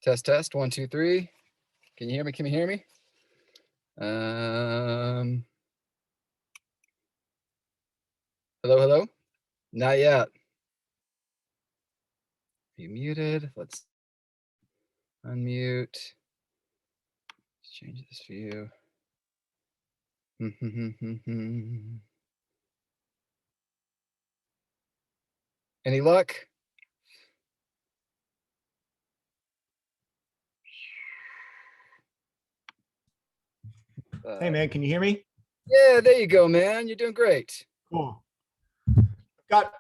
Test, test. 1, 2, 3. Can you hear me? Can you hear me? Hello, hello. Not yet. You muted. Let's unmute. Let's change this view. Any luck? Hey man, can you hear me? Yeah, there you go, man. You're doing great. Cool.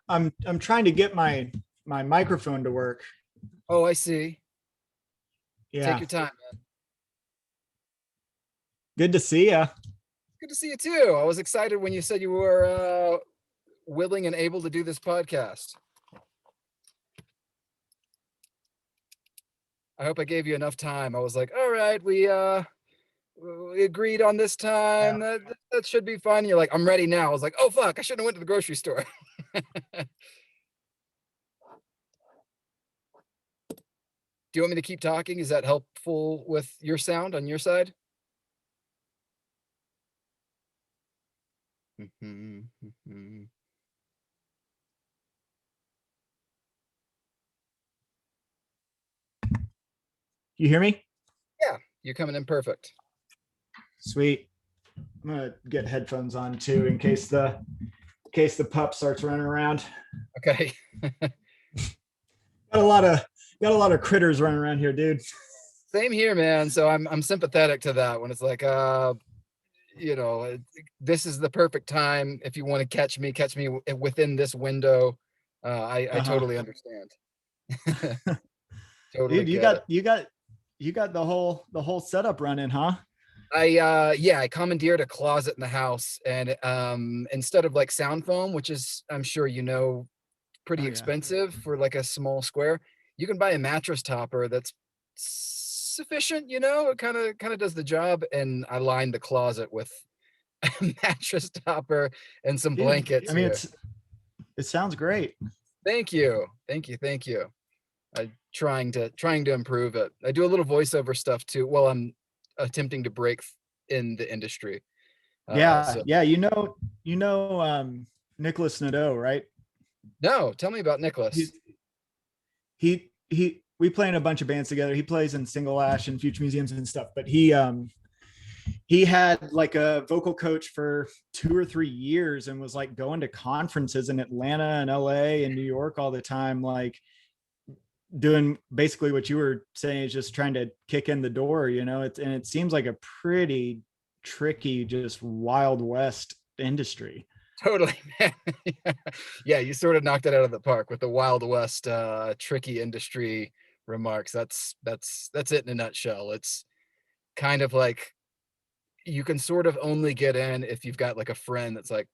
I'm trying to get my microphone to work. Oh, I see. Yeah. Take your time, man. Good to see ya. Good to see you too. I was excited when you said you were willing and able to do this podcast. I hope I gave you enough time. I was like, all right, we agreed on this time. That should be fun. You're like, I'm ready now. I was like, oh fuck, I shouldn't have went to the grocery store. Do you want me to keep talking? Is that helpful with your sound on your side? You hear me? Yeah, you're coming in perfect. Sweet. I'm gonna get headphones on too in case the pup starts running around. Okay. Got a lot of critters running around here, dude. Same here, man. So I'm sympathetic to that when it's like, this is the perfect time. If you want to catch me within this window. I totally understand. Totally. Dude, you got the whole setup running, huh? I commandeered a closet in the house, and instead of like sound foam, which is, I'm sure pretty expensive for like a small square, you can buy a mattress topper that's sufficient. It kind of does the job. And I lined the closet with a mattress topper and some blankets. I mean, it sounds great. Thank you. I'm trying to improve it. I do a little voiceover stuff too while I'm attempting to break in the industry. You know Nicholas Nadeau, right? No, tell me about Nicholas. We play in a bunch of bands together. He plays in Single Ash and Future Museums and stuff, but he had like a vocal coach for 2 or 3 years and was like going to conferences in Atlanta and LA and New York all the time, like doing basically what you were saying, is just trying to kick in the door, and it seems like a pretty tricky, just Wild West industry. Totally, man. Yeah, you sort of knocked it out of the park with the Wild West tricky industry remarks. That's it in a nutshell. It's kind of like you can sort of only get in if you've got like a friend that's like,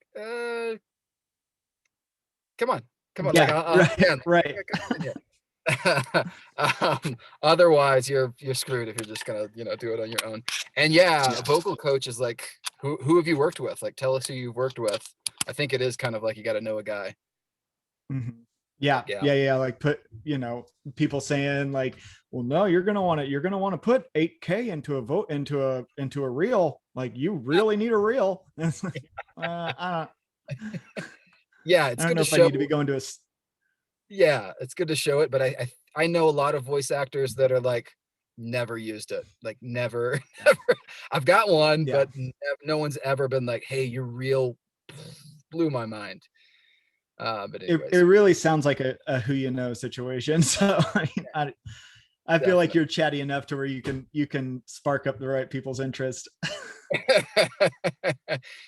come on. Yeah, right. Otherwise you're screwed if you're just gonna do it on your own. And a vocal coach is like, who have you worked with? Like, tell us who you've worked with. I think it is kind of like you got to know a guy. Mm-hmm. Yeah. Like people saying like, well, no, you're gonna want to put 8K into a reel. Like, you really need a reel. I don't. Yeah, it's I don't good know to if show. I need to be going to a. Yeah, it's good to show it, but I know a lot of voice actors that are like, never used it, like never. I've got one, but no one's ever been like, hey, your reel blew my mind. But anyways, it really sounds like a who you know situation. So I feel like you're chatty enough to where you can spark up the right people's interest.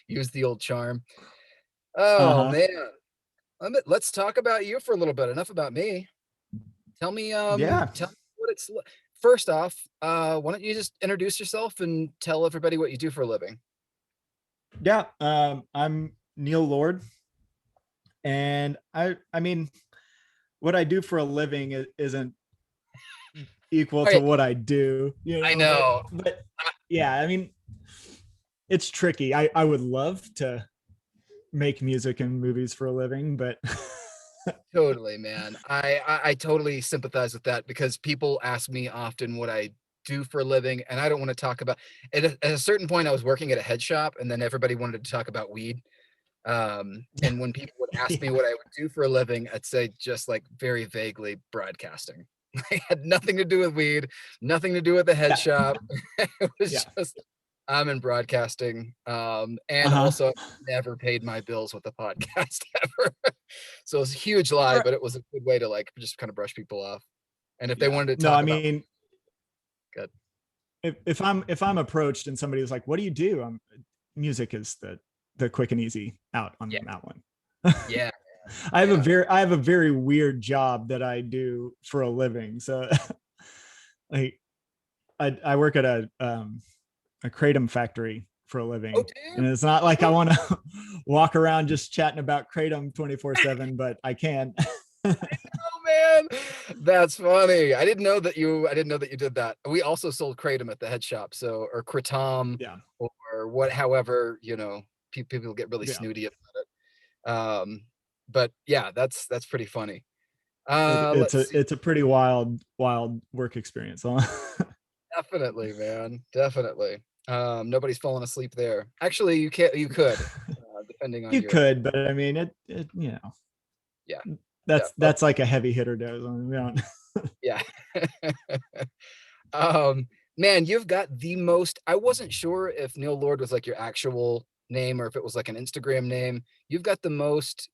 Use the old charm. Oh man, let's talk about you for a little bit. Enough about me. Tell me what it's. First off, why don't you just introduce yourself and tell everybody what you do for a living? Yeah, I'm Neil Lord. And I mean, what I do for a living isn't equal to what I do. I know. But yeah, I mean, it's tricky. I would love to make music and movies for a living, but Totally, man. I totally sympathize with that because people ask me often what I do for a living, and I don't want to talk about. At a certain point, I was working at a head shop, and then everybody wanted to talk about weed. And when people would ask me Yeah. what I would do for a living, I'd say just like very vaguely broadcasting. It had nothing to do with weed, nothing to do with the head Yeah. shop. It was Yeah. just I'm in broadcasting. And Uh-huh. also never paid my bills with a podcast ever. So it's a huge lie, Right. but it was a good way to like just kind of brush people off. And if they Yeah. wanted to No, I talk about mean, good. if I'm approached and somebody's like, "What do you do?" Music is the quick and easy out Yeah. on that one. Yeah. I Yeah. have a very weird job that I do for a living. So like I work at a kratom factory for a Oh, living. And dude. it's not like I want to walk around just chatting about kratom 24/7, but I can. Oh man, that's funny. I didn't know that you did that. We also sold kratom at the head shop, so or kratom Yeah. or what, however, people get really Yeah. snooty about it. But yeah, that's pretty funny. It's Let's see. a pretty wild work experience. Huh? Definitely, man. Definitely. Nobody's falling asleep there. Actually, you could, depending on You your, could, but I mean it yeah, yeah, that's like a heavy hitter dose. I mean, we don't. yeah. Um, Man, you've got the most. I wasn't sure if Neil Lord was like your actual name or if it was like an Instagram name. You've got the most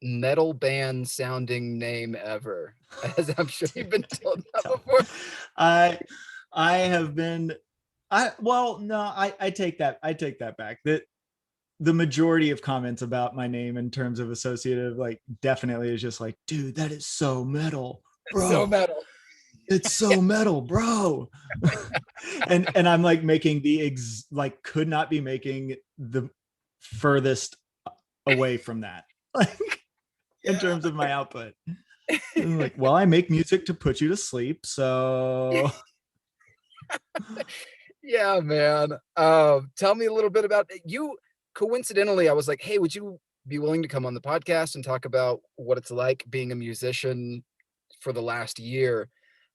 metal band sounding name ever, as I'm sure you've been told that Tell before. I I have been I well no I take that back. The majority of comments about my name in terms of associative like definitely is just like, dude, that is so metal, So bro. metal. It's so metal, bro. And I'm like making like could not be making the furthest away from that. Like in Yeah. terms of my output. I'm like, well, I make music to put you to sleep. So Yeah, man. Tell me a little bit about you. Coincidentally, I was like, hey, would you be willing to come on the podcast and talk about what it's like being a musician for the last year?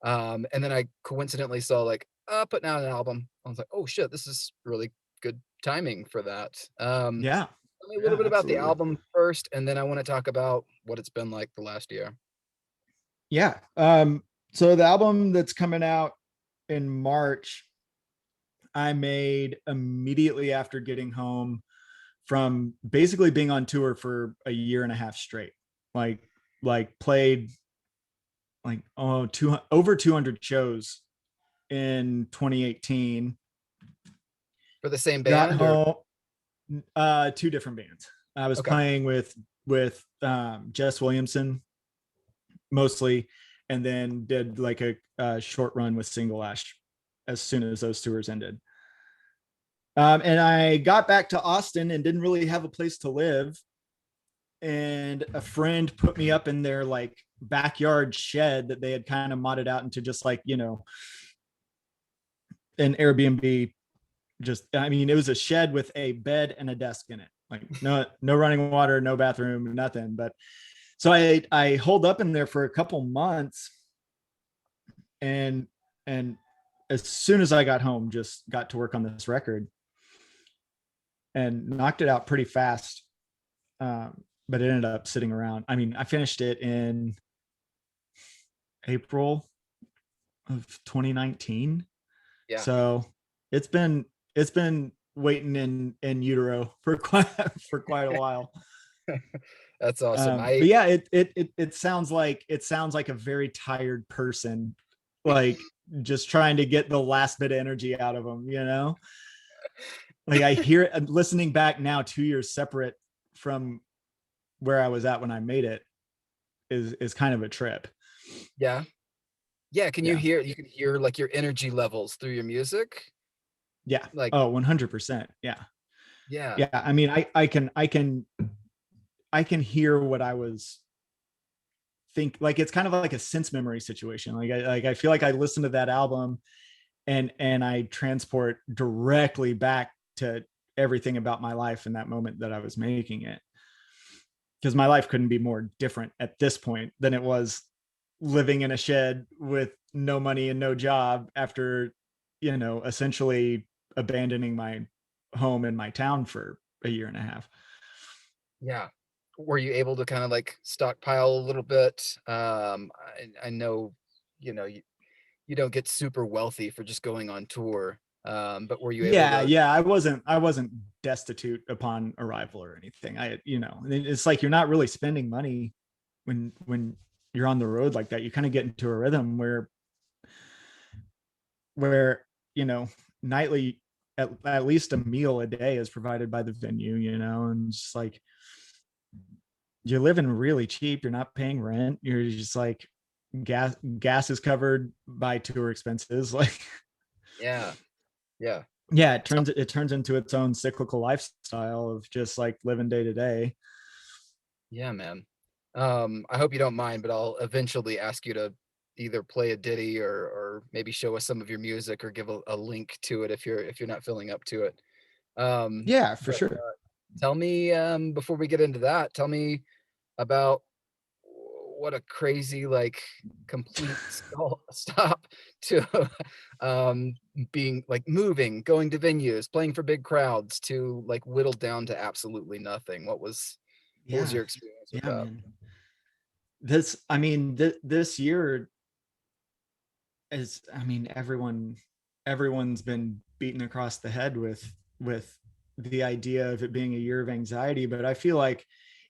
And then I coincidentally saw like putting out an album. I was like, oh shit, this is really good timing for that. yeah. Tell me a little Yeah, bit about the absolutely. album first, and then I want to talk about what it's been like the last year. Yeah. So the album that's coming out in March, I made immediately after getting home from basically being on tour for a year and a half straight. Like played like over 200 shows in 2018. For the same Got band, or home two different bands. I was okay, playing with Jess Williamson mostly, and then did like a short run with Single Ash as soon as those tours ended. And I got back to Austin and didn't really have a place to live. And a friend put me up in their like backyard shed that they had kind of modded out into just like, an Airbnb. Just, I mean, it was a shed with a bed and a desk in it. Like no running water, no bathroom, nothing. But so I holed up in there for a couple months, and and as soon as I got home, just got to work on this record and knocked it out pretty fast. But it ended up sitting around. I mean, I finished it in April of 2019. yeah, So it's been waiting in utero for quite for quite a while. that's awesome. But yeah, it sounds like a very tired person, like just trying to get the last bit of energy out of them. Like I hear it listening back now, 2 years separate from where I was at when I made it is kind of a trip. Yeah. Yeah, can Yeah, you can hear, like, your energy levels through your music? yeah. Like, Oh, 100%. Yeah, yeah, yeah. I mean, I can hear what I was like. It's kind of like a sense memory situation. I feel like I listen to that album and I transport directly back to everything about my life in that moment that I was making it. because my life couldn't be more different at this point than it was living in a shed with no money and no job after, essentially abandoning my home in my town for a year and a half. Yeah. Were you able to kind of like stockpile a little bit? I know, you don't get super wealthy for just going on tour. But were you able Yeah, to? yeah, I wasn't destitute upon arrival or anything. It's like you're not really spending money when you're on the road like that. You kind of get into a rhythm where you know nightly, at least a meal a day is provided by the venue, and it's just like you're living really cheap. You're not paying rent. You're just like gas is covered by tour expenses. Like, Yeah, yeah. yeah, it Tell turns it turns into its own cyclical lifestyle of just like living day to day. Yeah, man. I hope you don't mind, but I'll eventually ask you to either play a ditty or maybe show us some of your music or give a link to it if you're not feeling up to it. Yeah, for But sure. tell me, before we get into that, tell me about what a crazy, like, complete stop to being like moving, going to venues, playing for big crowds to like whittled down to absolutely nothing. What was Yeah, your experience with yeah, that? man. This year is, everyone's been beaten across the head with the idea of it being a year of anxiety, but I feel like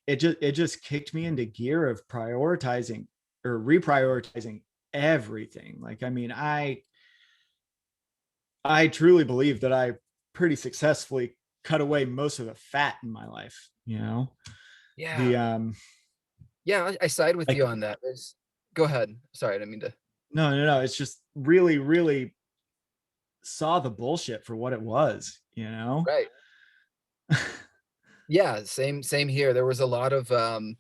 it just kicked me into gear of prioritizing or reprioritizing everything. Like, I truly believe that I pretty successfully cut away most of the fat in my life, Yeah. the Yeah, I side with you like on that. Go ahead. Sorry, I didn't mean to. no, it's just really saw the bullshit for what it was. Right. Yeah, same here. There was a lot of there's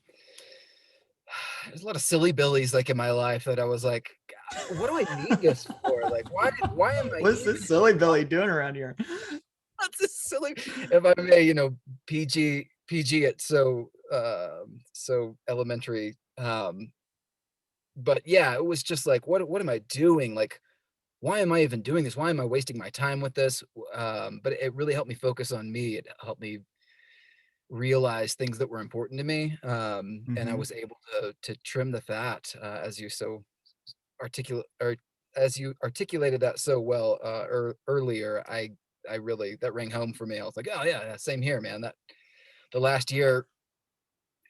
a lot of silly billies like in my life that I was like, "God, what do I need this for? Like, why am I What's even this silly talking Billy doing around here? about this silly?" If I may, PG it so elementary. But yeah, it was just like, what am I doing? Like, why am I even doing this? Why am I wasting my time with this? But it really helped me focus on me. It helped me realize things that were important to me, and I Mm-hmm. was able to trim the fat, as you so articulate or as you articulated that so well earlier. I really that rang home for me. I was like, oh yeah, same here, man. That the last year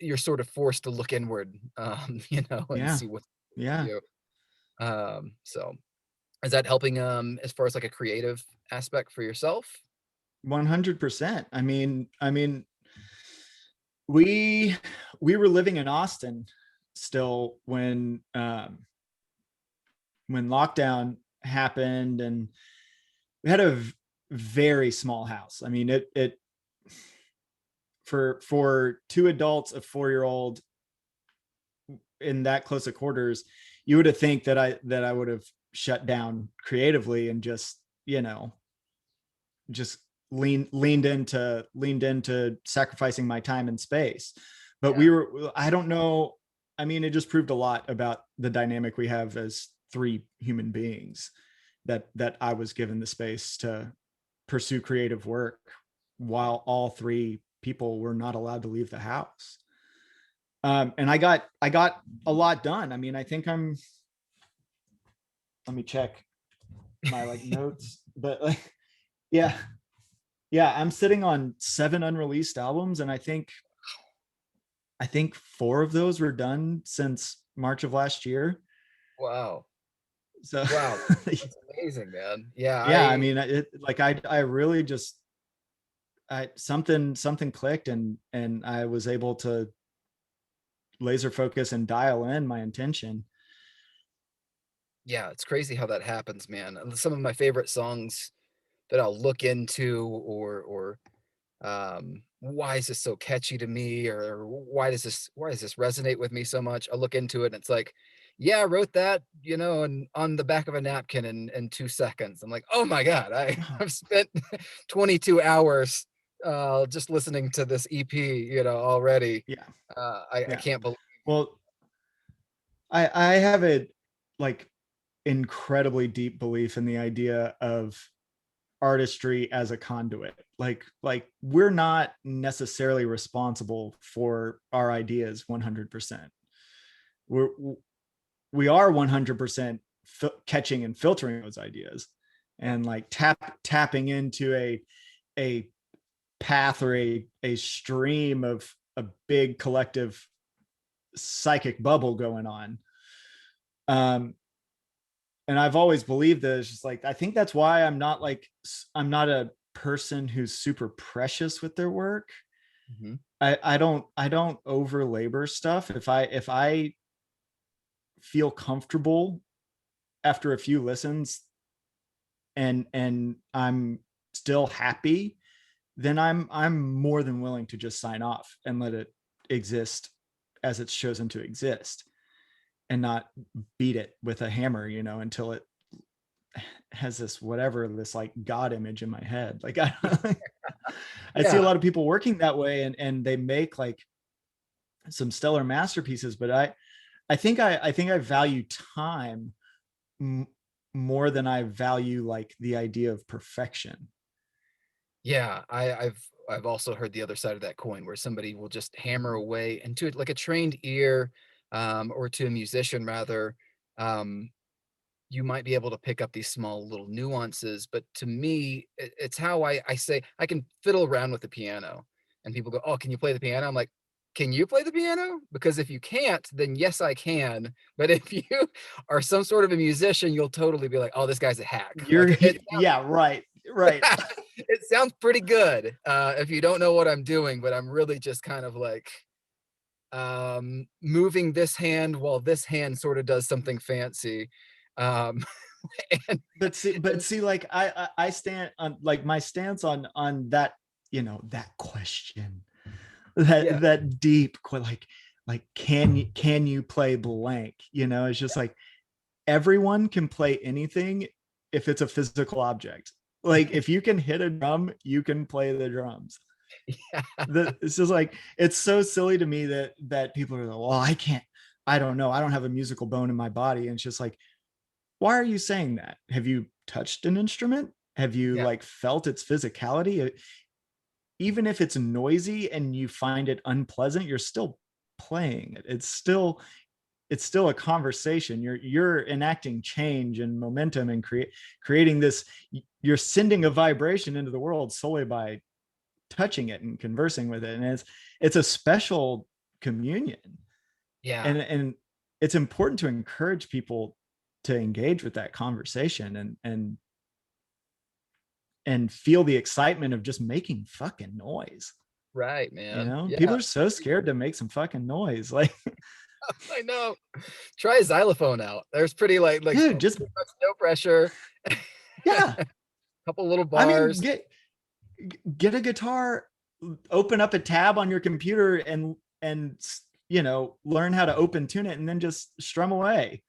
you're sort of forced to look inward, and Yeah, see what's with yeah, you. So is that helping as far as like a creative aspect for yourself? 100%. We we were living in Austin still when lockdown happened, and we had a very small house. I mean, it for two adults, a 4-year old in that close of quarters, you would have think that I would have shut down creatively and just leaned into sacrificing my time and space. But Yeah, I don't know. I mean, it just proved a lot about the dynamic we have as three human beings, that I was given the space to pursue creative work while all three people were not allowed to leave the house. And I got a lot done. I mean, I think let me check my like notes, but like, yeah, yeah, I'm sitting on 7 unreleased albums, and I think 4 of those were done since March of last year. wow, So wow, that's amazing, man. Yeah, yeah, I mean, I really just I something clicked, and I was able to laser focus and dial in my intention. yeah, it's crazy how that happens, man. Some of my favorite songs that I'll look into or why is this so catchy to me or why does this resonate with me so much? I look into it and it's like, yeah, I wrote that, and on the back of a napkin in 2 seconds. I'm like, oh my God, Oh, I've spent 22 hours just listening to this EP, already, Yeah, I yeah. can't believe. Well, I have a like incredibly deep belief in the idea of artistry as a conduit. Like we're not necessarily responsible for our ideas 100%. We're we are 100% catching and filtering those ideas, and like tapping into a path or a stream of a big collective psychic bubble going on. um and I've always believed that. It's just like, I think that's why I'm not a person who's super precious with their work. Mhm. I don't over labor stuff. If I feel comfortable after a few listens, and I'm still happy, then I'm more than willing to just sign off and let it exist as it's chosen to exist, and not beat it with a hammer, until it has this like God image in my head. Like I see a Yeah, lot of people working that way, and they make like some stellar masterpieces, but I think I value time m- more than I value like the idea of perfection. yeah, I've also heard the other side of that coin where somebody will just hammer away, and to it like a trained ear, or to a musician rather, um, you might be able to pick up these small little nuances, but to me, it's how I say I can fiddle around with the piano, and people go, "Oh, can you play the piano?" I'm like, "Can you play the piano? Because if you can't, then yes, I can. But if you are some sort of a musician, you'll totally be like, oh, this guy's a hack.' You're Like yeah, right, right. it sounds pretty good if you don't know what I'm doing, but I'm really just kind of like moving this hand while this hand sort of does something fancy. Um, and, But see, like I stand on like my stance on that, that question, yeah, that deep like can you play blank, it's just like everyone can play anything if it's a physical object. Like if you can hit a drum, you can play the drums. yeah, It's just like, it's so silly to me that people are like, well, I don't know, I don't have a musical bone in my body. And it's just like, why are you saying that? Have you touched an instrument? Have you yeah, like felt its physicality? Even if it's noisy and you find it unpleasant, you're still playing it. It's still a conversation. You're enacting change and momentum and creating this. You're sending a vibration into the world solely by touching it and conversing with it. And it's a special communion. yeah, And it's important to encourage people to engage with that conversation, and feel the excitement of just making fucking noise. right, man. People Yeah, are so scared to make some fucking noise. Like, I know. Try a xylophone out. There's pretty like dude, just pretty much no pressure. yeah. Couple little I mean, bars. get a guitar, open up a tab on your computer, and learn how to open tune it, and then just strum away.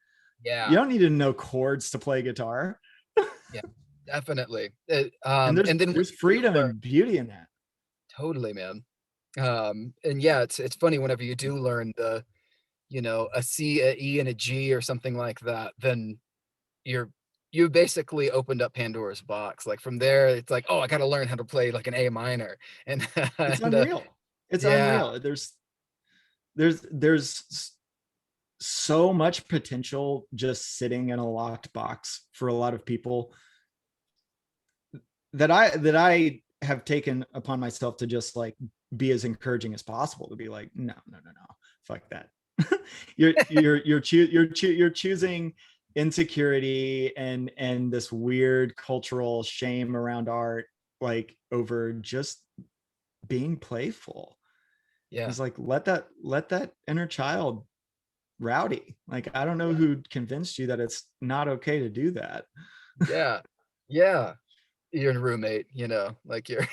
You Yeah, don't need to know chords to play guitar. yeah, definitely. And there's And then when there's you do freedom learn, and beauty in that. totally, man. And yeah, it's funny whenever you do learn a C, a E, and a G or something like that, then you're you basically opened up Pandora's box. Like from there, it's like, oh, I got to learn how to play like an A minor, and It's and unreal. It's yeah, unreal. There's so much potential just sitting in a locked box for a lot of people, that I have taken upon myself to just like be as encouraging as possible, to be like, no, no, no, no, fuck that. You're choosing insecurity and this weird cultural shame around art, like over just being playful. yeah, It's like, let that inner child rowdy. Like, I don't know yeah, who convinced you that it's not okay to do that. yeah, yeah. You're a roommate, like you're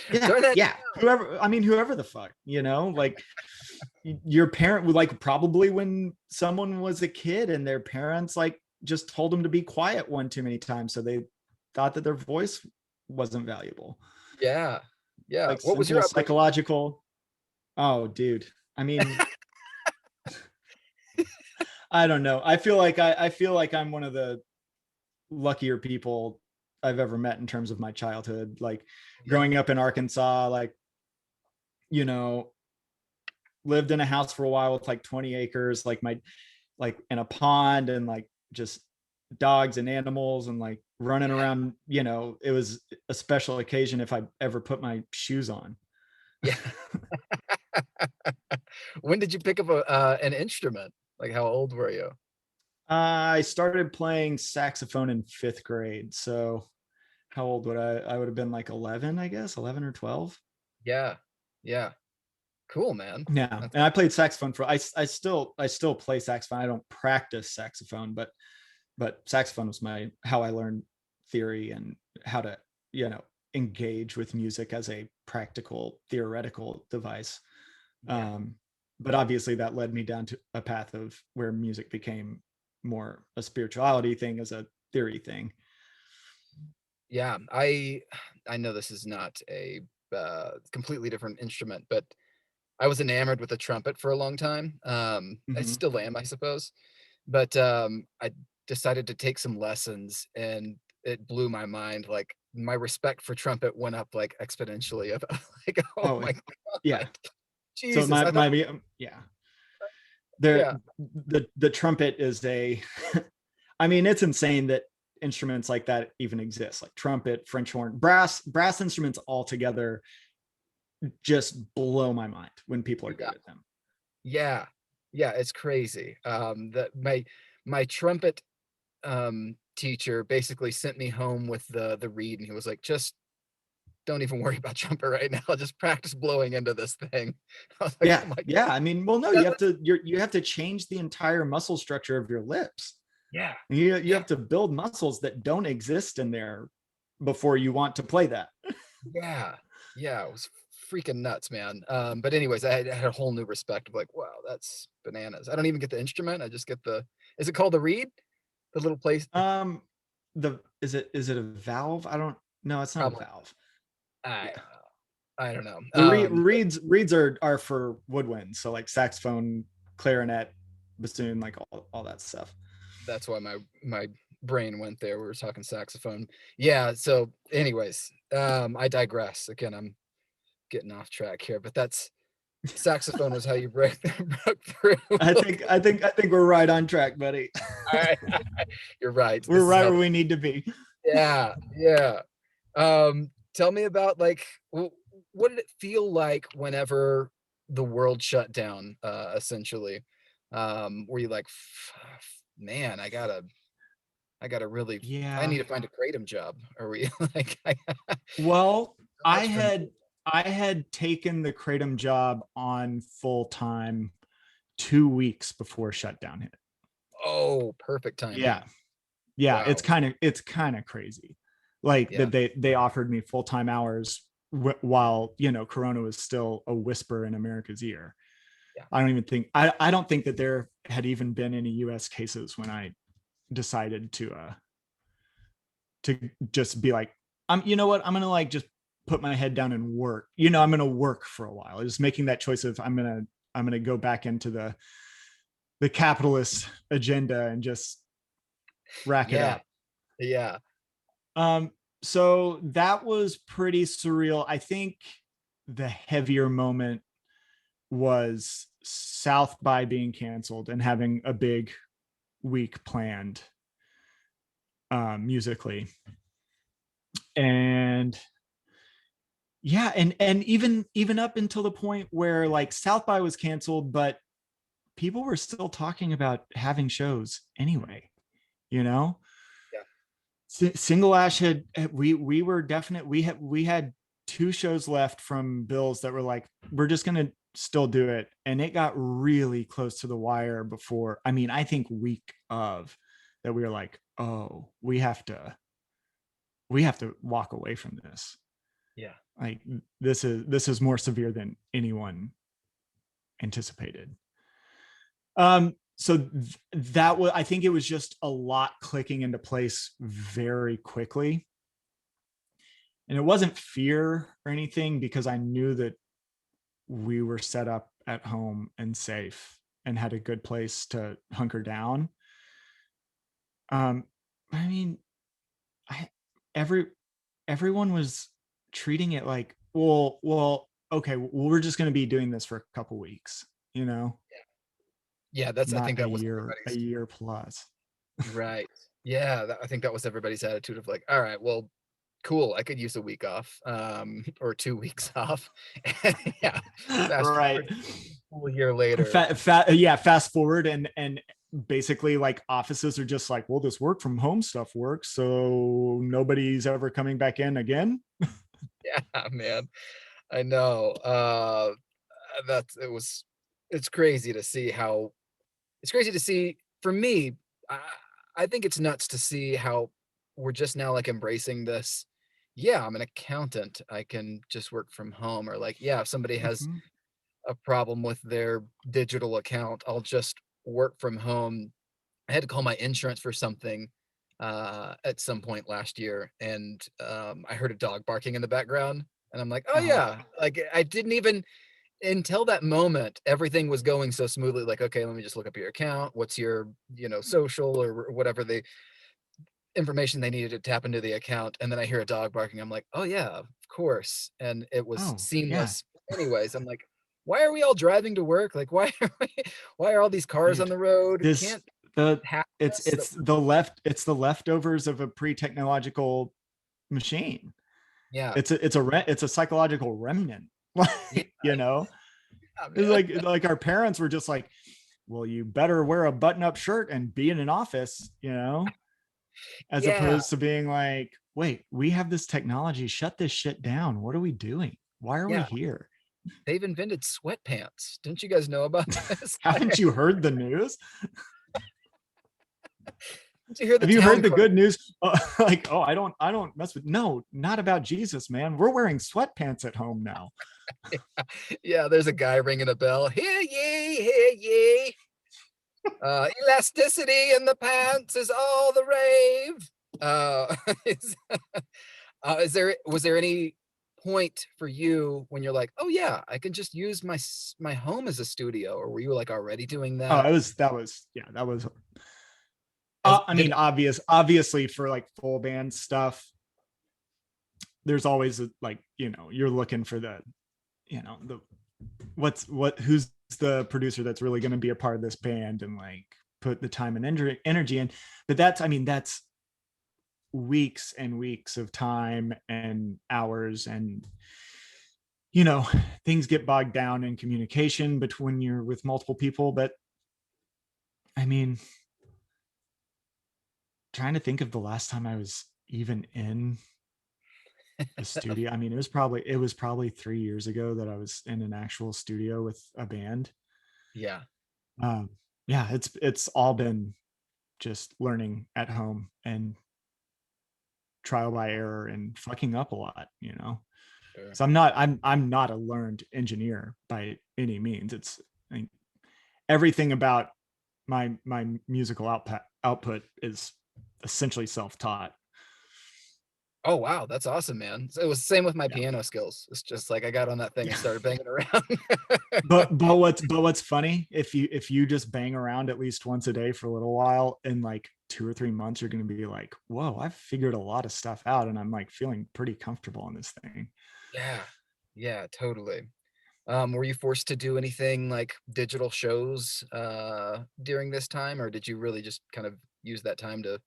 Yeah, turn that yeah. Whoever the fuck, like your parent would like, probably when someone was a kid and their parents like just told them to be quiet 1 too many times, so they thought that their voice wasn't valuable. yeah. Yeah. like What was your simple upbringing? psychological. Oh, dude. I mean, I don't know. I feel like I'm one of the luckier people I've ever met in terms of my childhood. Like Yeah. growing up in Arkansas, like, you know, lived in a house for a while with like 20 acres, like in a pond and like just dogs and animals and like running Yeah. around. It was a special occasion if I ever put my shoes on. Yeah. When did you pick up an instrument? Like, how old were you? I started playing saxophone in fifth grade. So how old would I would have been like 11, I guess, 11 or 12. Yeah. Yeah. Cool, man. Yeah. That's And I played saxophone I still play saxophone. I don't practice saxophone, but saxophone was my how I learned theory and how to, you know, engage with music as a practical theoretical device. yeah. Um, but obviously that led me down to a path of where music became more a spirituality thing as a theory thing. Yeah. I know this is not a completely different instrument, but I was enamored with the trumpet for a long time. I Mm-hmm. still am, I suppose. But I decided to take some lessons, and it blew my mind. Like, my respect for trumpet went up like exponentially. Of like, oh Oh, my yeah. god, So Jesus! I thought, yeah, there, yeah, the trumpet is a, I mean, it's insane that instruments like that even exist, like trumpet, French horn, brass instruments all together just blow my mind when people are yeah, good at them. yeah, yeah. It's crazy. That my trumpet teacher basically sent me home with the reed, and he was like, just don't even worry about trumpet right now. Just practice blowing into this thing. I was like, Yeah, oh my yeah. god. I mean, well, no, Yeah, you have to change the entire muscle structure of your lips. yeah, You yeah. have to build muscles that don't exist in there before you want to play that. Yeah. Yeah, it was freaking nuts, man. But anyways, I had a whole new respect of like, wow, that's bananas. I don't even get the instrument. I just get the is it called the reed? The little place Um, the is it a valve? I don't. No, it's not a probably valve. I Yeah, I don't know. the reeds are for woodwinds, so like saxophone, clarinet, bassoon, like all that stuff. that's why my brain went there. We were talking saxophone. Yeah, so anyways, I digress. Again, I'm getting off track here, but that's saxophone was how you broke through. I think we're right on track, buddy. All right. You're right. We're This is right how where we need to be. yeah, yeah. Tell me about like what did it feel like whenever the world shut down, essentially? Were you like, Man, I gotta really, I Yeah. need to find a kratom job. Or were you like, I Well, so I much for me? had I had taken the kratom job on full time 2 weeks before shutdown hit. Oh, perfect Yeah, timing. yeah, Wow. it's kind of crazy, like Yeah, that they offered me full time hours while Corona was still a whisper in America's ear. yeah, I don't think that there had even been any U.S. cases when I decided to just be like, you know what, I'm gonna like just put my head down and work. I'm gonna work for a while. Just making that choice of I'm gonna go back into the capitalist agenda and just rack it yeah, up. yeah, Um, so that was pretty surreal. I think the heavier moment was South by being canceled and having a big week planned, musically. And yeah, and even up until the point where like South by was canceled, but people were still talking about having shows anyway, you know. yeah, Single Ash we were definite we had two shows left from bills that were like, we're just gonna still do it, and it got really close to the wire before, I mean, I think week of that, we were like, oh, we have to walk away from this. yeah, Like, this is more severe than anyone anticipated. So that was, I think it was just a lot clicking into place very quickly. And it wasn't fear or anything, because I knew that we were set up at home and safe and had a good place to hunker down. Um, I mean, I every everyone was treating it like, well, okay, well, we're just going to be doing this for a couple weeks, you know, Yeah, that's I not think that was a everybody's year plus. right. Yeah, I think that was everybody's attitude of like, all right, well, cool. I could use a week off, or 2 weeks off. Yeah, fast Right. forward a whole year later. Yeah, fast forward, and basically like offices are just like, well, this work from home stuff works, so nobody's ever coming back in again. Yeah, man, I know. That's it was. It's crazy to see how. It's crazy to see. For me, I, I think it's nuts to see how we're just now like embracing this. Yeah, I'm an accountant. I can just work from home, or like, yeah, if somebody has Mhm. a problem with their digital account, I'll just work from home. I had to call my insurance for something at some point last year, and I heard a dog barking in the background, and I'm like, oh Uh-huh. yeah, like I didn't even until that moment, everything was going so smoothly. Like, okay, let me just look up your account. What's your, social or whatever the information they needed to tap into the account. And then I hear a dog barking. I'm like, oh yeah, of course. And it was Oh yeah, seamless. Anyways, I'm like, why are we all driving to work? Like, why are all these cars on dude. the road? This Can't the hack us? it's the leftovers of a pre-technological machine. Yeah, It's a psychological remnant. yeah, You know, it's man. like our parents were just like, well, you better wear a button-up shirt and be in an office, you know, as Yeah, opposed to being like, wait, we have this technology, shut this shit down, what are we doing, why are we yeah. here? They've invented sweatpants. Didn't you guys know about this? Haven't you heard the news? Did you hear the Have you town heard the car? good news? Like, oh, I don't mess with, no, not about Jesus, man, we're wearing sweatpants at home now. Yeah, there's a guy ringing a bell. Hear ye, hear ye. Elasticity in the pants is all the rave. Is, is there was there any point for you when you're like, oh yeah, I can just use my home as a studio, or were you like already doing Oh, that? that was As I did mean, obviously for like full band stuff, there's always like, you know, you're looking for the, you know, the who's the producer that's really going to be a part of this band and like put the time and energy in. But that's, I mean, that's weeks and weeks of time and hours, and you know, things get bogged down in communication between you're with multiple people. But I mean, trying to think of the last time I was even in a studio. I mean, it was probably 3 years ago that I was in an actual studio with a band. yeah, um yeah, it's all been just learning at home and trial by error and fucking up a lot, you know. sure. So I'm not a learned engineer by any means. It's, I mean, everything about my musical output is essentially self-taught. Oh wow, that's awesome, man. So it was the same with my Yeah. piano skills. It's just like I got on that thing and started banging around. But what's funny, if you just bang around at least once a day for a little while, in like 2 or 3 months, you're going to be like, whoa, I've figured a lot of stuff out and I'm like feeling pretty comfortable on this thing. Yeah, yeah, totally. Were you forced to do anything like digital shows during this time, or did you really just kind of use that time to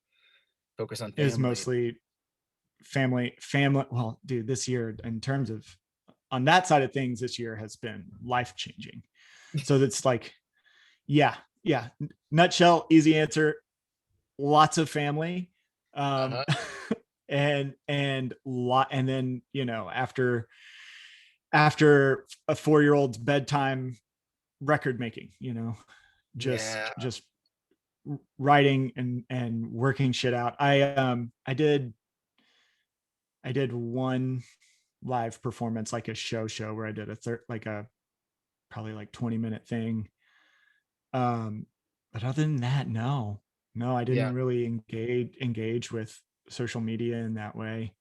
focus on It was family? mostly family. Well, dude, this year in terms of, on that side of things, this year has been life changing. So that's like, yeah, yeah, nutshell, easy answer, lots of family. um Uh-huh. and then, you know, after a 4-year-old's bedtime, record making, you know, Yeah, just writing and working shit out. I did one live performance, like a show where I did like a probably like 20-minute thing. But other than that, no, I yeah, didn't really engage with social media in that way.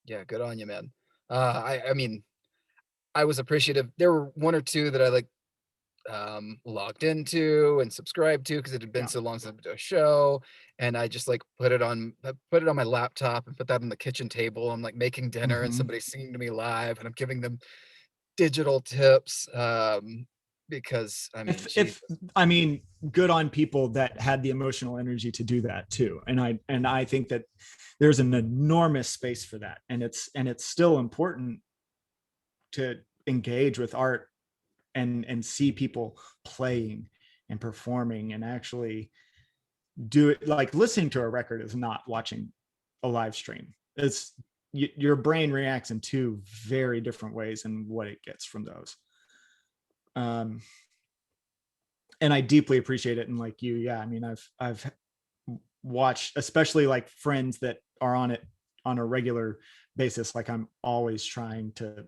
Yeah, good on you, man. I mean, I was appreciative. There were one or two that I like logged into and subscribed to because it had been Yeah. so long since I've been to a show, and I just like put it on my laptop and put that on the kitchen table. I'm like making dinner and Mm-hmm. somebody's singing to me live, and I'm giving them digital tips because I mean, If Jesus. I mean, good on people that had the emotional energy to do that too. And I think that there's an enormous space for that, and it's still important to engage with art and see people playing and performing and actually do it. Like listening to a record is not watching a live stream. It's your brain reacts in two very different ways and what it gets from those. um and I deeply appreciate it. And like you, yeah, I mean, I've watched, especially like friends that are on it on a regular basis. Like I'm always trying to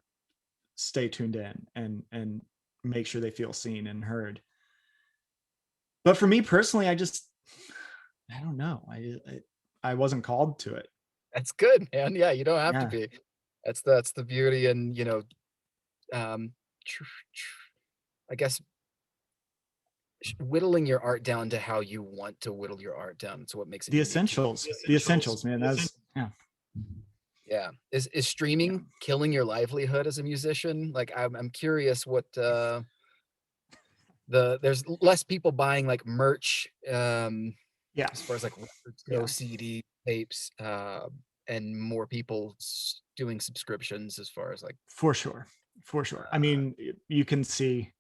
stay tuned in and make sure they feel seen and heard. But for me personally, I don't know. I wasn't called to it. That's good, man. Yeah, you don't have to Yeah. be. That's the beauty, and um, tr- tr- I guess whittling your art down to how you want to whittle your art down. It's what makes it The unique to you. essentials, man. That's yeah. Yeah. Is Yeah. streaming killing your livelihood as a musician? Like I'm curious what there's less people buying like merch Yeah. as far as like records go, Yeah. CD tapes, and more people doing subscriptions as far as like For sure. For sure. I uh mean, you can see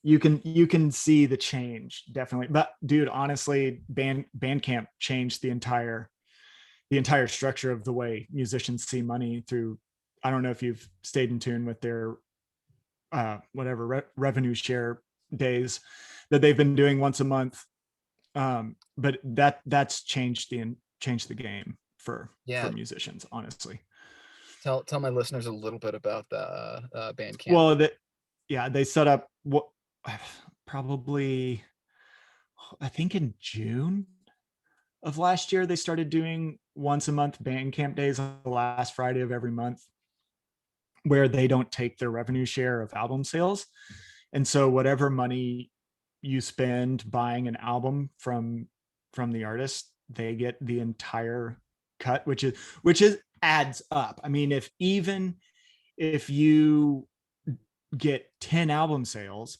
you can see the change definitely. But dude, honestly, Bandcamp changed the entire structure of the way musicians see money through. I don't know if you've stayed in tune with their whatever revenue share days that they've been doing once a month. But that's changed the game for yeah, musicians, honestly. tell my listeners a little bit about the Bandcamp. Well, that yeah, they set up what probably, I think in June of last year they started doing once a month Bandcamp days on the last Friday of every month, where they don't take their revenue share of album sales. And so whatever money you spend buying an album from the artist, they get the entire cut, which is adds up. I mean, if you get 10 album sales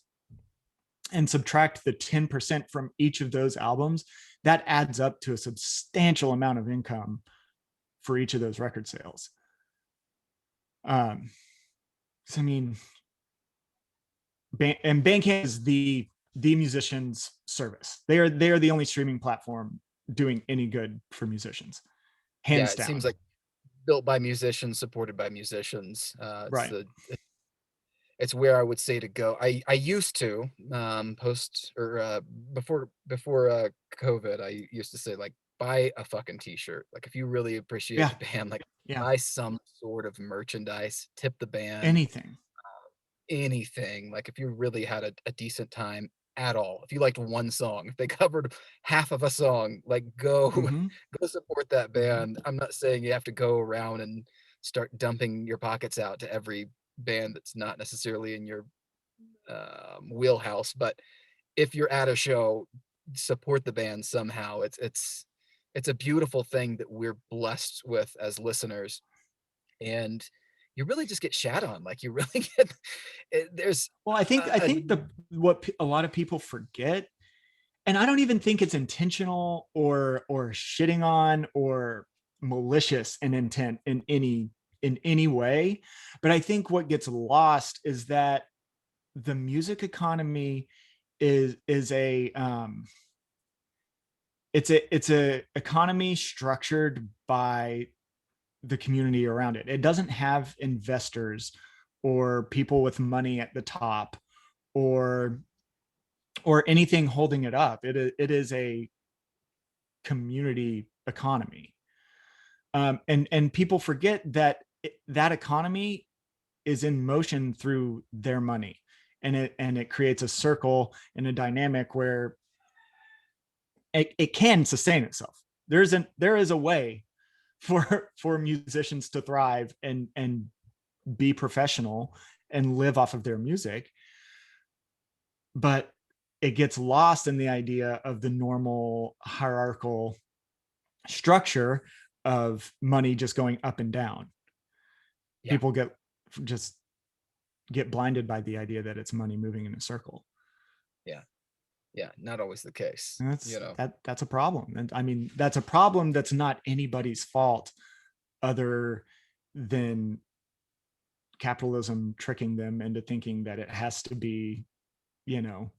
and subtract the 10% from each of those albums, that adds up to a substantial amount of income for each of those record sales. So I mean, and Bandcamp is the musicians' service. They are the only streaming platform doing any good for musicians, Yeah, hands it seems down. like built by musicians, supported by musicians. Right. It's where I would say to go. I used to post or before COVID, I used to say like buy a fucking t-shirt. Like if you really appreciate Yeah. the band, like Yeah. buy some sort of merchandise, tip the band, Anything. anything. Like if you really had a decent time at all, if you liked one song, if they covered half of a song, like go Mm-hmm. go support that Mm-hmm. band. I'm not saying you have to go around and start dumping your pockets out to every band that's not necessarily in your wheelhouse, but if you're at a show, support the band somehow. It's a beautiful thing that we're blessed with as listeners, and you really just get shat on. Like you really get there's Well, I think a the what a lot of people forget, and I don't even think it's intentional or shitting on or malicious in intent in any way, but I think what gets lost is that the music economy is a it's a economy structured by the community around it. It doesn't have investors or people with money at the top or anything holding it up. It is a community economy. And people forget that that economy is in motion through their money, and it creates a circle and a dynamic where it can sustain itself. There is a way for musicians to thrive and be professional and live off of their music. But it gets lost in the idea of the normal hierarchical structure of money just going up and down. Yeah. People just get blinded by the idea that it's money moving in a circle. Yeah. Yeah. Not always the case, And you know. that's a problem. And I mean, that's a problem that's not anybody's fault other than capitalism tricking them into thinking that it has to be, you know,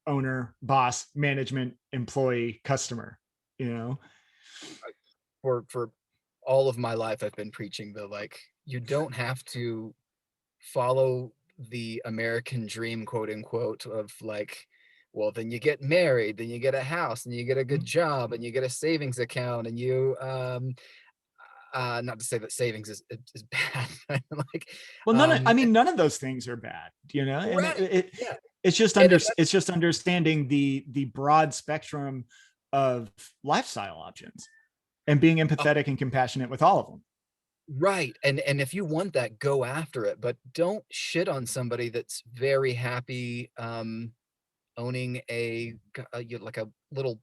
owner, boss, management, employee, customer, you know. For all of my life, I've been preaching the like, you don't have to follow the American dream, quote unquote, of like, well, then you get married, then you get a house, and you get a good job, and you get a savings account, and you not to say that savings is bad, like Well, none of those things are bad, you know, and right, yeah, it's just and if it's just understanding the broad spectrum of lifestyle options and being oh, empathetic and compassionate with all of them. right, and if you want that, go after it, but don't shit on somebody that's very happy owning like a little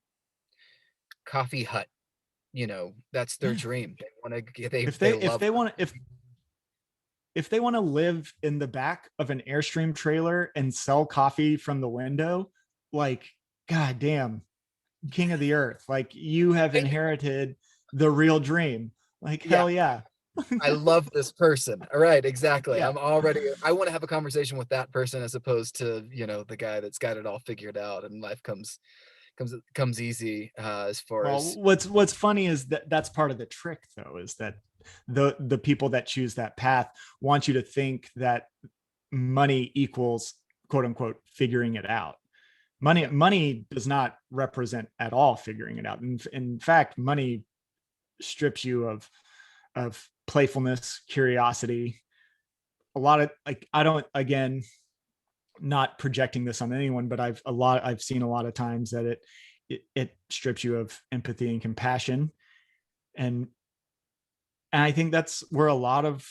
coffee hut. You know, that's their Yeah. dream. They want to. They If love. they want if they want to live in the back of an Airstream trailer and sell coffee from the window, like, god damn, king of the earth, like you have inherited the real dream. Like, Yeah, hell yeah. I love this person. All right, exactly. Yeah. I want to have a conversation with that person as opposed to, you know, the guy that's got it all figured out and life comes easy as far Well, as what's funny is that that's part of the trick, though, is that the people that choose that path want you to think that money equals quote unquote figuring it out. yeah. Money does not represent at all figuring it out. In fact, money strips you of playfulness, curiosity. A lot of, like, I don't, again, not projecting this on anyone, but I've seen a lot of times that it strips you of empathy and compassion. And and I think that's where a lot of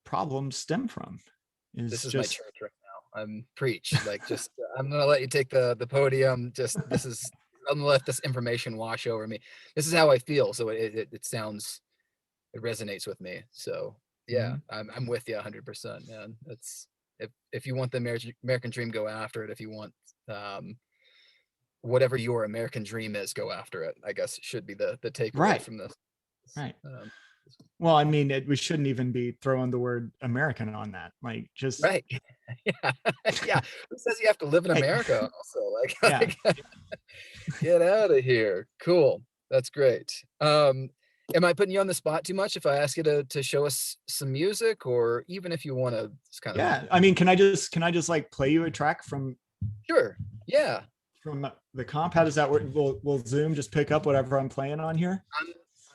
problems stem from, is This is my just church right now. I'm preach. Like just I'm gonna let you take the podium. Just this is I'm gonna let this information wash over me. This is how I feel. So it sounds it resonates with me. So yeah, Mhm. I'm with you 100%, man. That's if you want the American dream, go after it. If you want um, whatever your American dream is, go after it. I guess should be the takeaway Right, from this. right. Um, Well, I mean, we shouldn't even be throwing the word American on that. Like, just right. Yeah. Yeah. Who says you have to live in hey, America? Also, yeah, like get out of here. Cool. That's great. Am I putting you on the spot too much if I ask you to show us some music, or even if you want to just kind of yeah. I mean, can I just like play you a track sure. Yeah. from the comp? How does that work? Will Zoom just pick up whatever I'm playing on here? I'm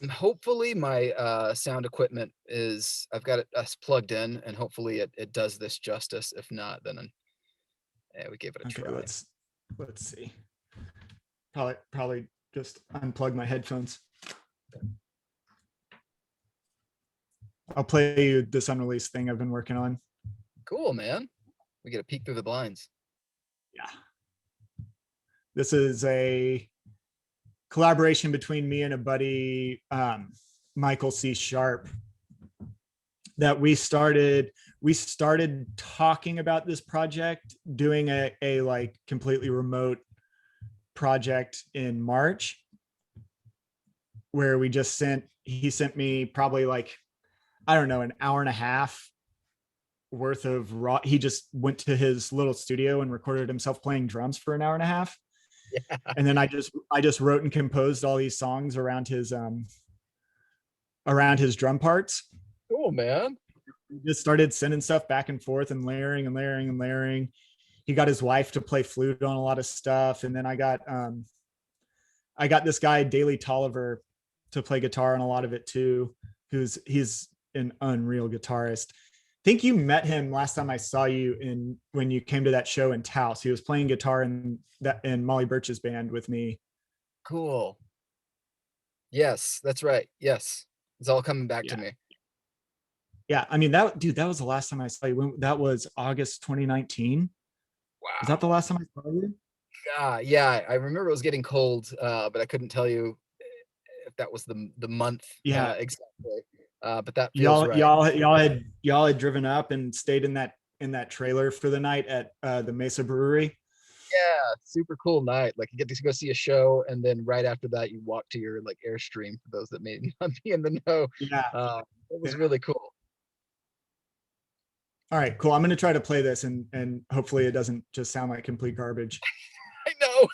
I'm hopefully my sound equipment is I've got it us plugged in and hopefully it does this justice. If not, then yeah, we gave it a Okay, try. let's see. Probably just unplug my headphones. I'll play you this unreleased thing I've been working on. Cool, man. We get a peek through the blinds. Yeah. This is a collaboration between me and a buddy, Michael C. Sharp, that we started talking about this project, doing a like completely remote project in March, where he sent me probably like, I don't know, an hour and a half worth of raw. He just went to his little studio and recorded himself playing drums for an hour and a half. Yeah. And then I just wrote and composed all these songs around his drum parts. Cool, man. He just started sending stuff back and forth and layering and layering and layering. He got his wife to play flute on a lot of stuff. And then I got this guy, Daley Tolliver, to play guitar on a lot of it too. He's an unreal guitarist. I think you met him last time I saw you when you came to that show in Taos. He was playing guitar in Molly Birch's band with me. Cool. Yes, that's right. Yes. It's all coming back to Yeah. me. Yeah. I mean, that dude, that was the last time I saw you. That was August 2019. Was that Wow. the last time I saw you? Yeah, I remember it was getting cold, but I couldn't tell you if that was the month Yeah. exactly. But that feels Y'all, right. y'all, y'all had driven up and stayed in that trailer for the night at the Mesa Brewery. Yeah, super cool night. Like you get to go see a show, and then right after that, you walk to your like Airstream. For those that may not be in the know, Yeah. it was Yeah. really cool. All right, cool. I'm gonna try to play this and hopefully it doesn't just sound like complete garbage. I know.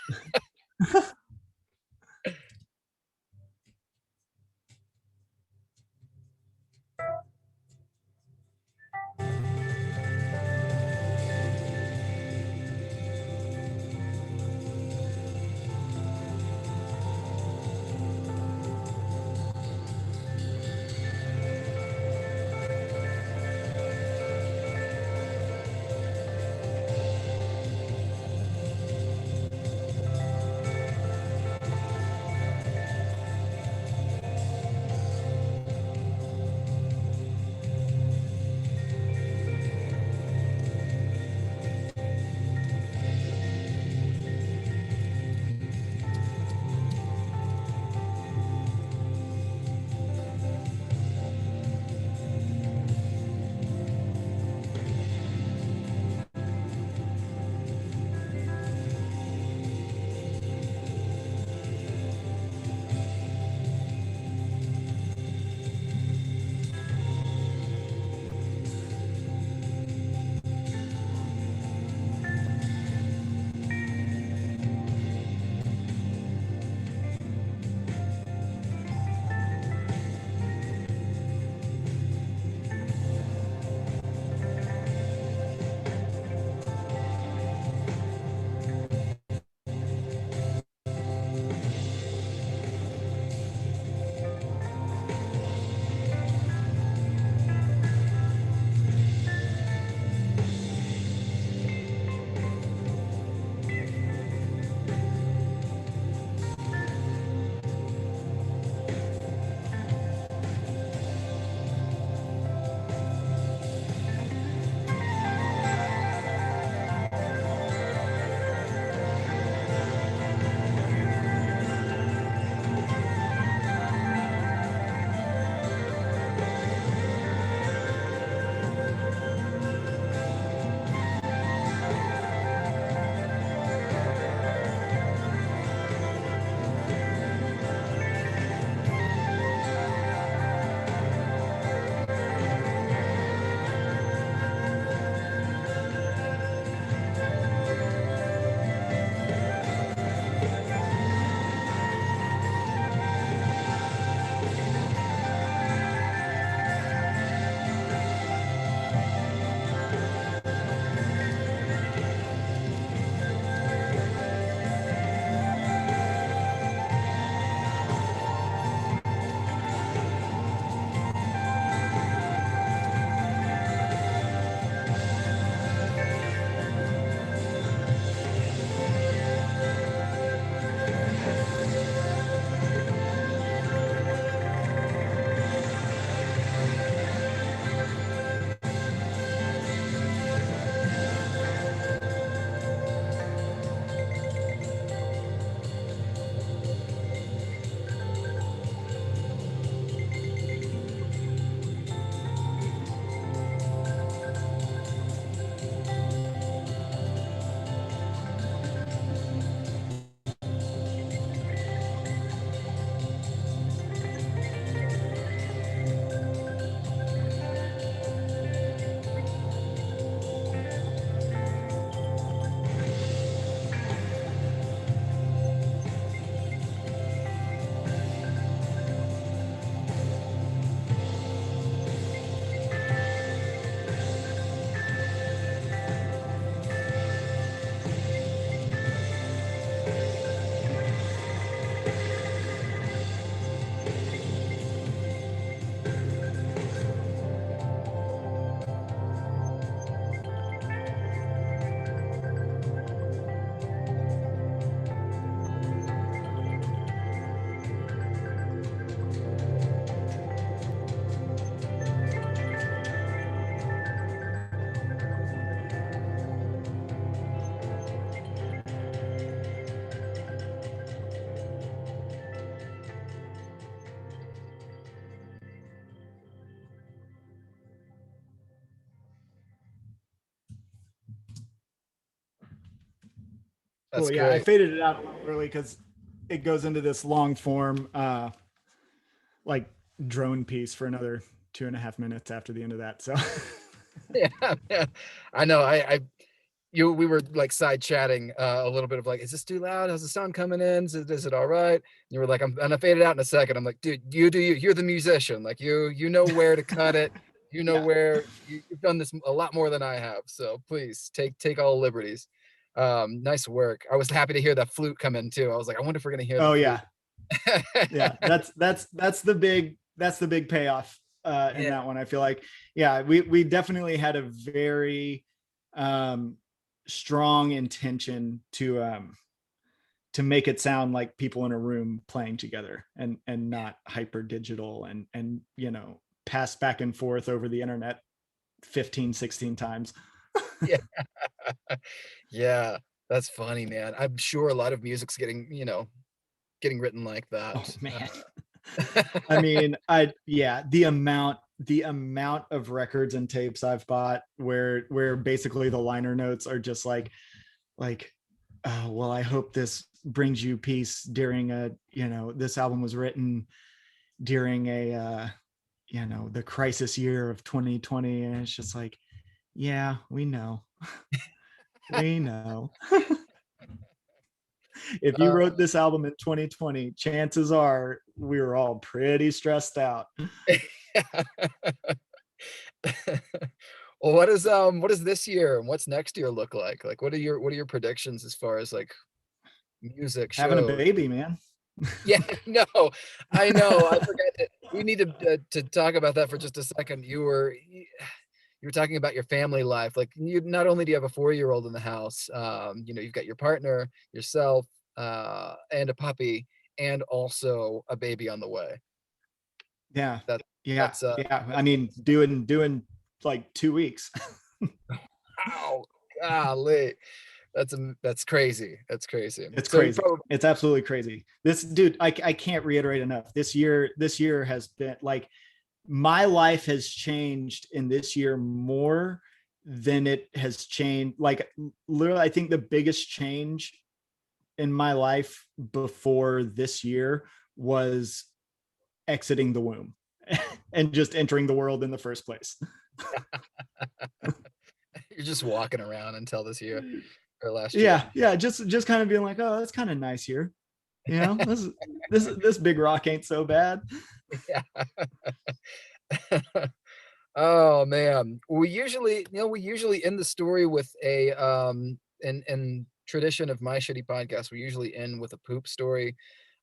That's Cool. Yeah, I great. faded it out a little early because it goes into this long form, like drone piece for another 2.5 minutes after the end of that. So Yeah, yeah. I know. We were like side chatting a little bit of like, is this too loud? How's the sound coming in? Is it all right? And you were like, I'm gonna fade it out in a second. I'm like, dude, you do you. You're the musician. Like you know where to cut it. You know yeah. where you've done this a lot more than I have. So please take all liberties. Nice work. I was happy to hear that flute come in too. I was like, I wonder if we're gonna hear the Oh flute. yeah. Yeah. That's the big payoff in Yeah, that one. I feel like, yeah, we definitely had a very um strong intention to make it sound like people in a room playing together and not hyper digital and pass back and forth over the internet 15, 16 times. yeah, yeah. That's funny, man. I'm sure a lot of music's getting written like Oh that. man. I mean, the amount of records and tapes I've bought where basically the liner notes are just like oh well, I hope this brings you peace during this album was written during the crisis year of 2020, and it's just like, yeah, we know. We know. If you Uh, wrote this album in 2020, chances are we were all pretty stressed out. Well, what is this year and what's next year look like? Like, what are your predictions as far as, like, music, Having a shows? baby, man. Yeah, no, I know, I forgot that we need to talk about that for just a second. You were talking about your family life, like, you not only do you have a four-year-old in the house, you've got your partner, yourself, and a puppy, and also a baby on the way. Yeah. That Yeah. that's, Yeah. I that's mean, doing like 2 weeks. wow, golly. That's crazy. That's crazy. It's So you crazy. probably It's absolutely crazy. This dude, I can't reiterate enough. This year has been like, my life has changed in this year more than it has changed. Like, literally, I think the biggest change in my life before this year was exiting the womb and just entering the world in the first place. you're just walking around until this year or last year. Yeah, yeah, just kind of being like, oh, that's kind of nice here. This big rock ain't so bad. Yeah. Oh, man. We usually end the story with in tradition of my shitty podcast, we usually end with a poop story,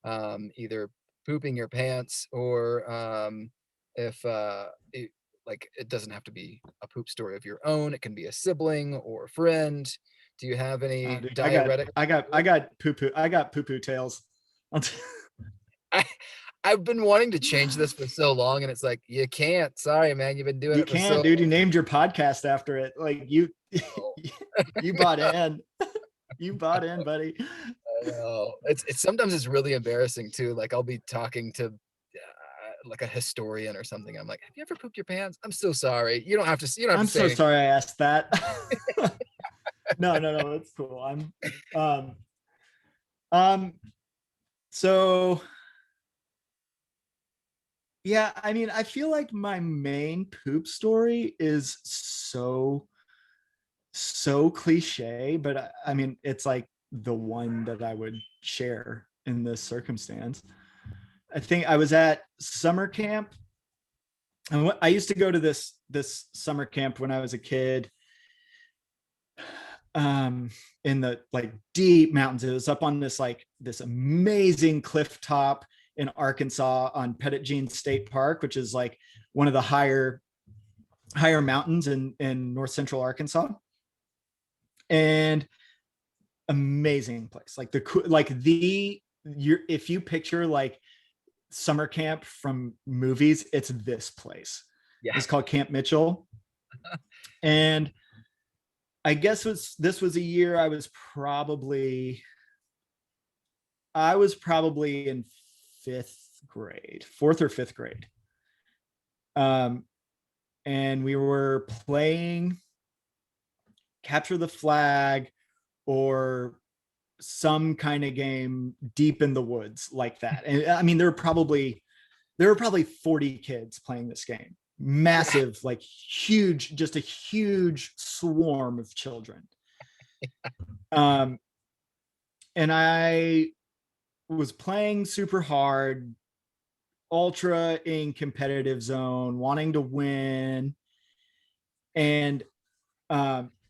either pooping your pants or, if, like, it doesn't have to be a poop story of your own, it can be a sibling or a friend. Do you have any Dude, I got diuretic? I got I got poo poo tails. I I've been wanting to change this for so long, and it's like, you can't. Sorry, man. You've been doing You it for can, so dude. You named your podcast after it. Like, you long. you bought in. You bought in, buddy. I know. It's sometimes it's really embarrassing too. Like I'll be talking to like a historian or something. I'm like, "Have you ever pooped your pants? I'm so sorry. You don't have to I'm say so anything." sorry I asked that. No, it's cool. Um um so yeah, I mean, I feel like my main poop story is so cliche, but I mean, it's like the one that I would share in this circumstance. I think I was at summer camp, and I used to go to this summer camp when I was a kid, in the like deep mountains. It was up on this amazing cliff top in Arkansas on Pettit Jean State Park, which is like one of the higher mountains in north central Arkansas. And amazing place. If you picture like summer camp from movies, it's this place. Yeah. It's called Camp Mitchell. And I guess this was a year I was probably in fifth grade, fourth or fifth grade. Um, and we were playing capture the flag or some kind of game deep in the woods like that. And I mean, there were probably 40 kids playing this game. Yeah. Massive, like huge, just a huge swarm of children. Um, and I was playing super hard, ultra in competitive zone, wanting to win. And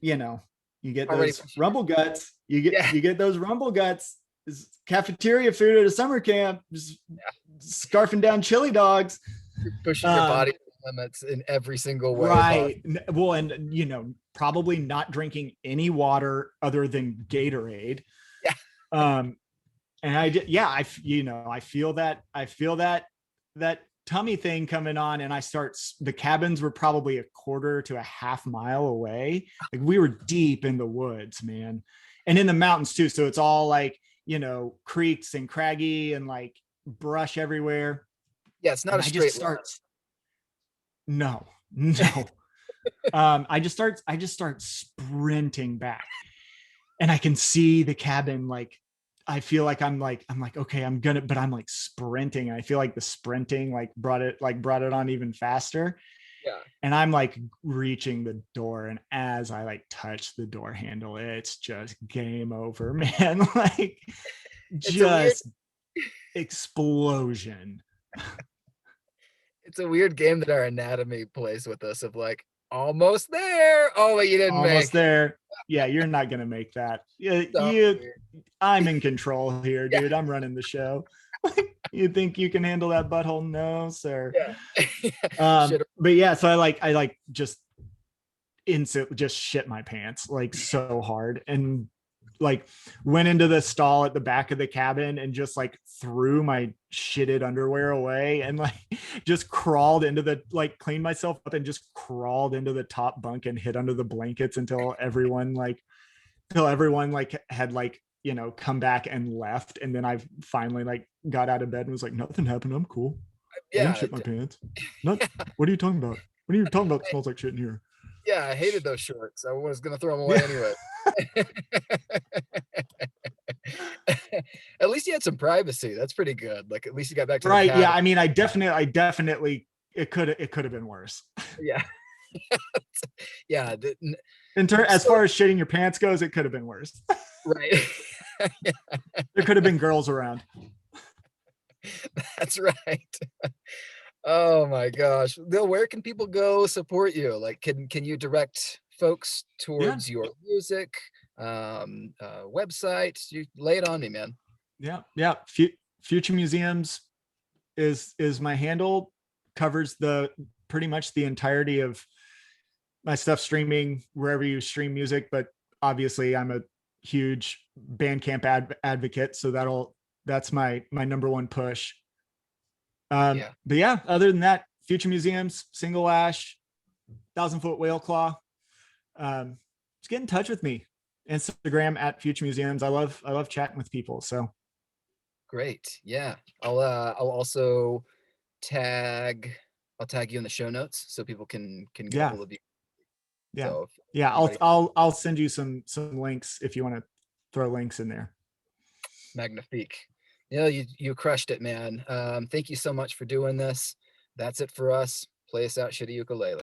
you know, you get Already those pushing your, rumble guts. yeah, You get those rumble guts. This cafeteria food at a summer camp, just scarfing down chili dogs. you're pushing your Um, body limits in every single way possible. right. Well, and probably not drinking any water other than Gatorade. Yeah. Um, and I did, yeah, I feel that tummy thing coming on, and the cabins were probably a quarter to a half mile away. Like we were deep in the woods, man, and in the mountains too. So it's all like, creeks and craggy and like brush everywhere. Yeah, it's not And a I just straight line. start, no, no. I just start sprinting back, and I can see the cabin. Like, I feel like I'm like, okay, but I'm like sprinting. I feel like the sprinting brought it on even faster. Yeah. And I'm like reaching the door. And as I like touch the door handle, it's just game over, man. Like It's a weird just explosion. it's a weird game that our anatomy plays with us of like almost there. Oh, but you didn't Almost make it. there. Yeah, you're not gonna make that. Yeah, So you weird. I'm in control here, Yeah, dude. I'm running the show. You think you can handle that butthole? No, sir. yeah. Should But yeah, so I just instant just shit my pants like so hard, and like went into the stall at the back of the cabin and just like threw my shitted underwear away, and like just crawled into the like cleaned myself up and just crawled into the top bunk and hid under the blankets until everyone like had like come back and left. And then I finally like got out of bed and was like, nothing happened, I'm cool, I didn't yeah, shit my pants. Not What are you talking about? What are you talking about? It smells like shit in here. yeah, I hated those shorts. I was gonna throw them away anyway. At least you had some privacy. That's pretty good. Like at least you got back to the Right, yeah, cabin. I mean, I definitely, it could have been worse. Yeah. Yeah. As So far as shitting your pants goes, it could have been worse. right. There could have been girls around. That's right. Oh my gosh. Bill, where can people go support you? Like can you direct folks Yeah, towards your music, website? You lay it on me, man. yeah. Future Museums is my handle. Covers the pretty much the entirety of my stuff streaming wherever you stream music. But obviously, I'm a huge Bandcamp advocate, so that's my number one push. Yeah. But yeah, other than that, Future Museums, Single Ash, 1,000 Foot Whale Claw. Just get in touch with me. Instagram at Future Museums. I love chatting with people. So Great. Yeah. I'll also tag I'll tag you in the show notes so people can get a yeah, hold of you. yeah, So if yeah. I'll anybody I'll send you some links if you want to throw links in there. magnifique. Yeah, you crushed it, man. Thank you so much for doing this. That's it for us. Play us out, Shitty Ukulele.